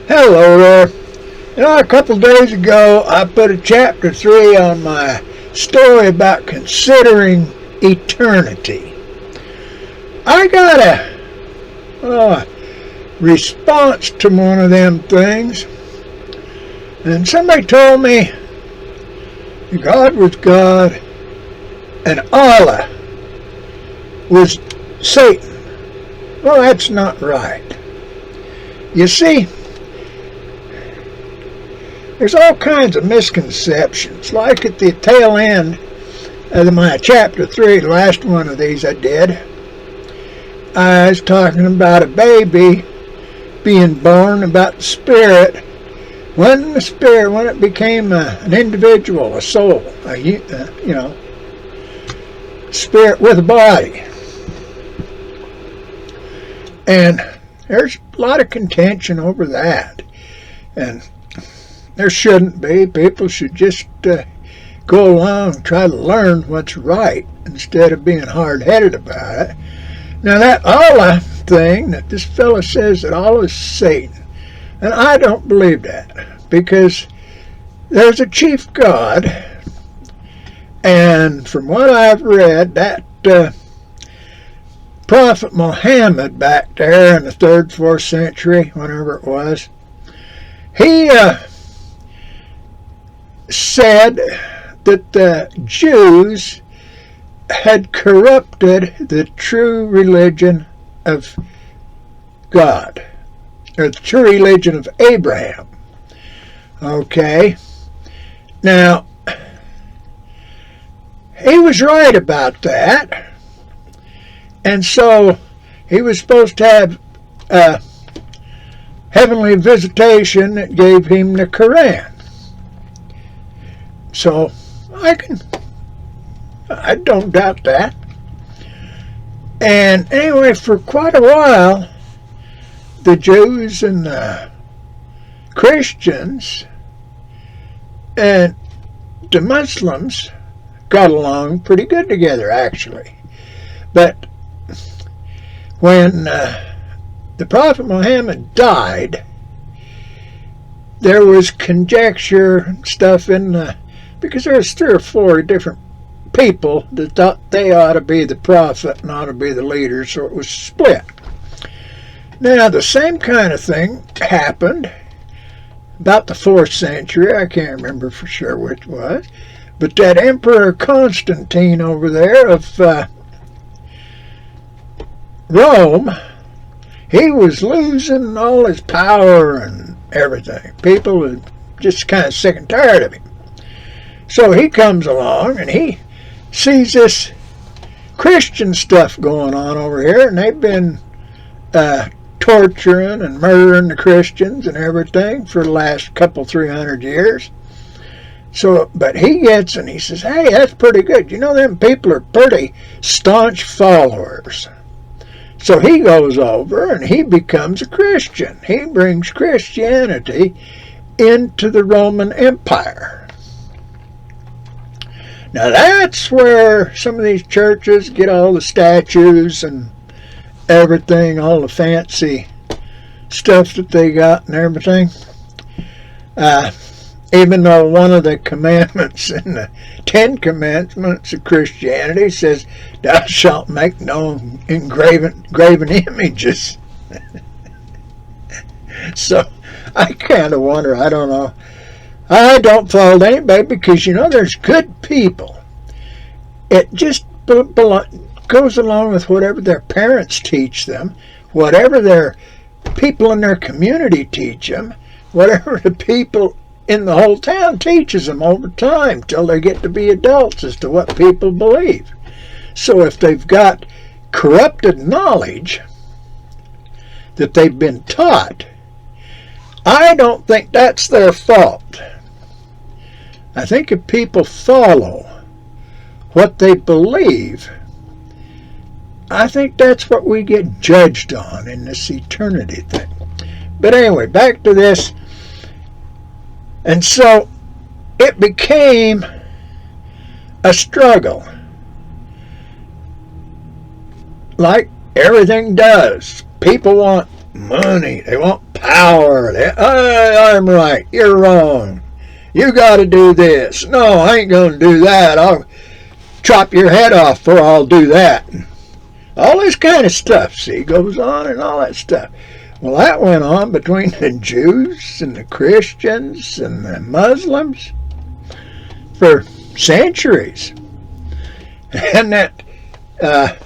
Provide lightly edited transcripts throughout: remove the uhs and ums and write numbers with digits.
Hello there. A couple days ago, I put a chapter 3 on my story about considering eternity. I got a response to one of them things, and somebody told me God was God and Allah was Satan. Well, that's not right. You see, there's all kinds of misconceptions. Like at the tail end of my chapter 3, the last one of these I did, I was talking about a baby being born, about the spirit. When it became an individual, a soul, spirit with a body. And there's a lot of contention over that. And there shouldn't be. People should just go along and try to learn what's right instead of being hard-headed about it. Now that Allah thing, that this fellow says that Allah is Satan, and I don't believe that, because there's a chief God, and from what I've read, that Prophet Muhammad back there in the 3rd, 4th century, whenever it was, he said that the Jews had corrupted the true religion of God, or the true religion of Abraham. Okay, now he was right about that, and so he was supposed to have a heavenly visitation that gave him the Quran. So I don't doubt that. And anyway, for quite a while, the Jews and the Christians and the Muslims got along pretty good together, actually. But when the Prophet Muhammad died, there was conjecture and stuff because there was 3 or 4 different people that thought they ought to be the prophet and ought to be the leader, so it was split. Now, the same kind of thing happened about the 4th century. I can't remember for sure which was, but that Emperor Constantine over there of Rome, he was losing all his power and everything. People were just kind of sick and tired of him. So he comes along and he sees this Christian stuff going on over here, and they've been torturing and murdering the Christians and everything for the last 300 years. So, but he gets and he says, hey, that's pretty good. You know, them people are pretty staunch followers. So he goes over and he becomes a Christian. He brings Christianity into the Roman Empire. Now that's where some of these churches get all the statues and everything, all the fancy stuff that they got and everything. Even though one of the commandments in the 10 Commandments of Christianity says, thou shalt make no graven images. So I kind of wonder, I don't know. I don't fault anybody because, there's good people. It just goes along with whatever their parents teach them, whatever their people in their community teach them, whatever the people in the whole town teaches them over time till they get to be adults as to what people believe. So if they've got corrupted knowledge that they've been taught, I don't think that's their fault. I think if people follow what they believe, I think that's what we get judged on in this eternity thing. But anyway, back to this. And so it became a struggle, like everything does. People want money, they want power. power. I'm right. You're wrong. You got to do this. No, I ain't going to do that. I'll chop your head off before I'll do that. All this kind of stuff, see, goes on and all that stuff. Well, that went on between the Jews and the Christians and the Muslims for centuries. And that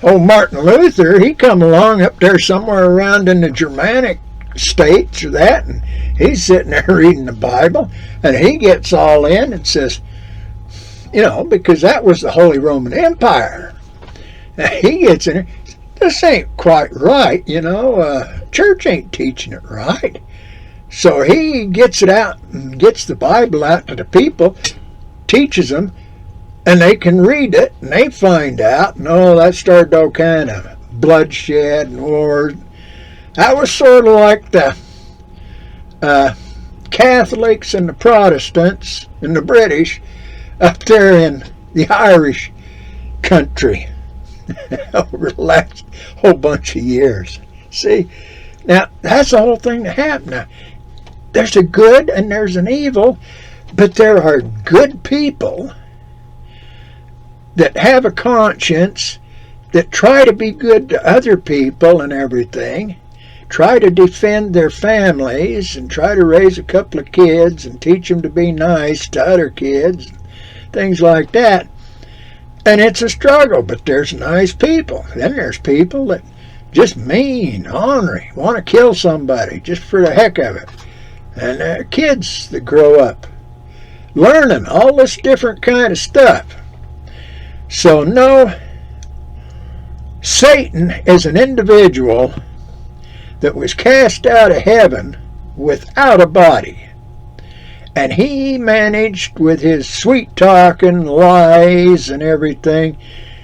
old Martin Luther, he come along up there somewhere around in the Germanic states or that, and he's sitting there reading the Bible, and he gets all in and says, because that was the Holy Roman Empire. And he gets in there, this ain't quite right, church ain't teaching it right. So he gets it out and gets the Bible out to the people, teaches them, and they can read it, and they find out, that started all kind of bloodshed and wars. That was sort of like the Catholics and the Protestants and the British up there in the Irish country over the last whole bunch of years. See, now that's the whole thing that happened. Now, there's a good and there's an evil, but there are good people that have a conscience, that try to be good to other people and everything, try to defend their families and try to raise a couple of kids and teach them to be nice to other kids, things like that. And it's a struggle, but there's nice people. Then there's people that just mean, ornery, want to kill somebody just for the heck of it. And kids that grow up learning all this different kind of stuff. So no, Satan is an individual that was cast out of heaven without a body. And he managed, with his sweet talking, lies and everything,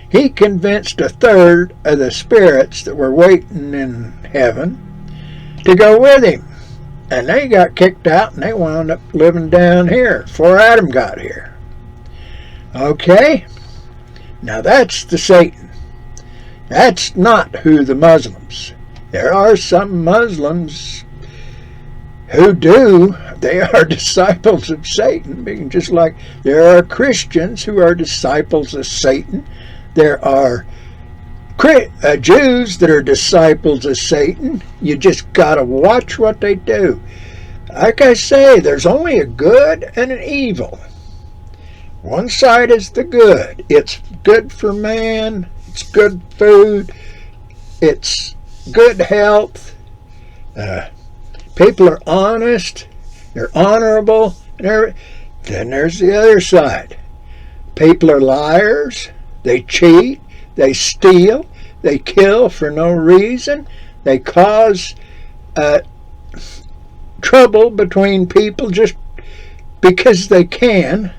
he convinced a third of the spirits that were waiting in heaven to go with him. And they got kicked out and they wound up living down here before Adam got here. Okay? Now that's the Satan. That's not who the Muslims. There are some Muslims who do. They are disciples of Satan, just like there are Christians who are disciples of Satan. There are Jews that are disciples of Satan. You just got to watch what they do. Like I say, there's only a good and an evil. One side is the good. It's good for man. It's good food. It's good health. People are honest. They're honorable. Then there's the other side. People are liars. They cheat. They steal. They kill for no reason. They cause trouble between people just because they can.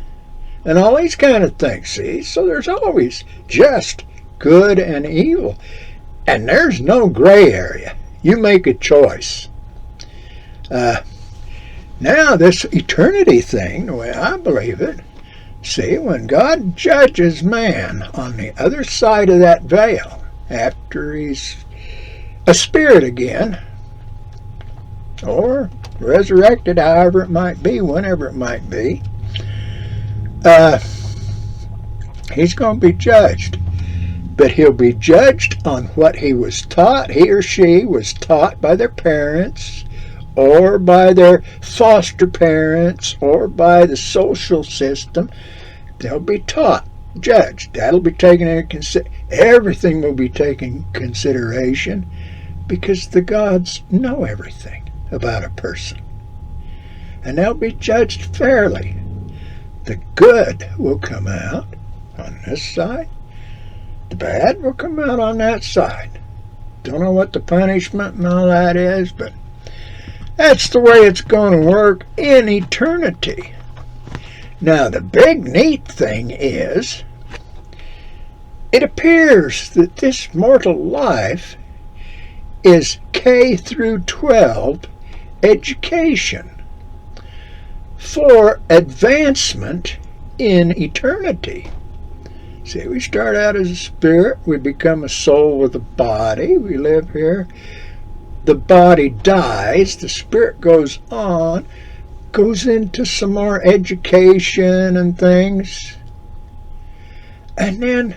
And all these kind of things, see? So there's always just good and evil. And there's no gray area. You make a choice. Now, this eternity thing, the way I believe it, see, when God judges man on the other side of that veil, after he's a spirit again, or resurrected, however it might be, whenever it might be, he's going to be judged. But he'll be judged on what he was taught, he or she was taught by their parents, or by their foster parents, or by the social system. They'll be taught, judged. That'll be taken into consideration. Everything will be taken into consideration, because the gods know everything about a person. And they'll be judged fairly. The good will come out on this side. The bad will come out on that side. Don't know what the punishment and all that is, but that's the way it's going to work in eternity. Now, the big neat thing is, it appears that this mortal life is K through 12 education for advancement in eternity. See, we start out as a spirit, we become a soul with a body, we live here, the body dies, the spirit goes on, goes into some more education and things, and then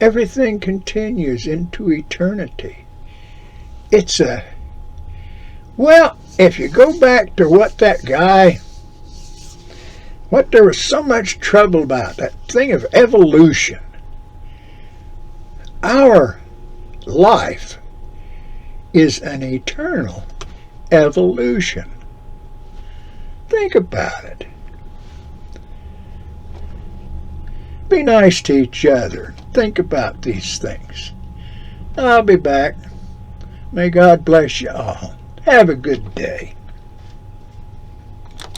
everything continues into eternity. It's well, if you go back to what there was so much trouble about, that thing of evolution. Our life is an eternal evolution. Think about it. Be nice to each other. Think about these things. I'll be back. May God bless you all. Have a good day.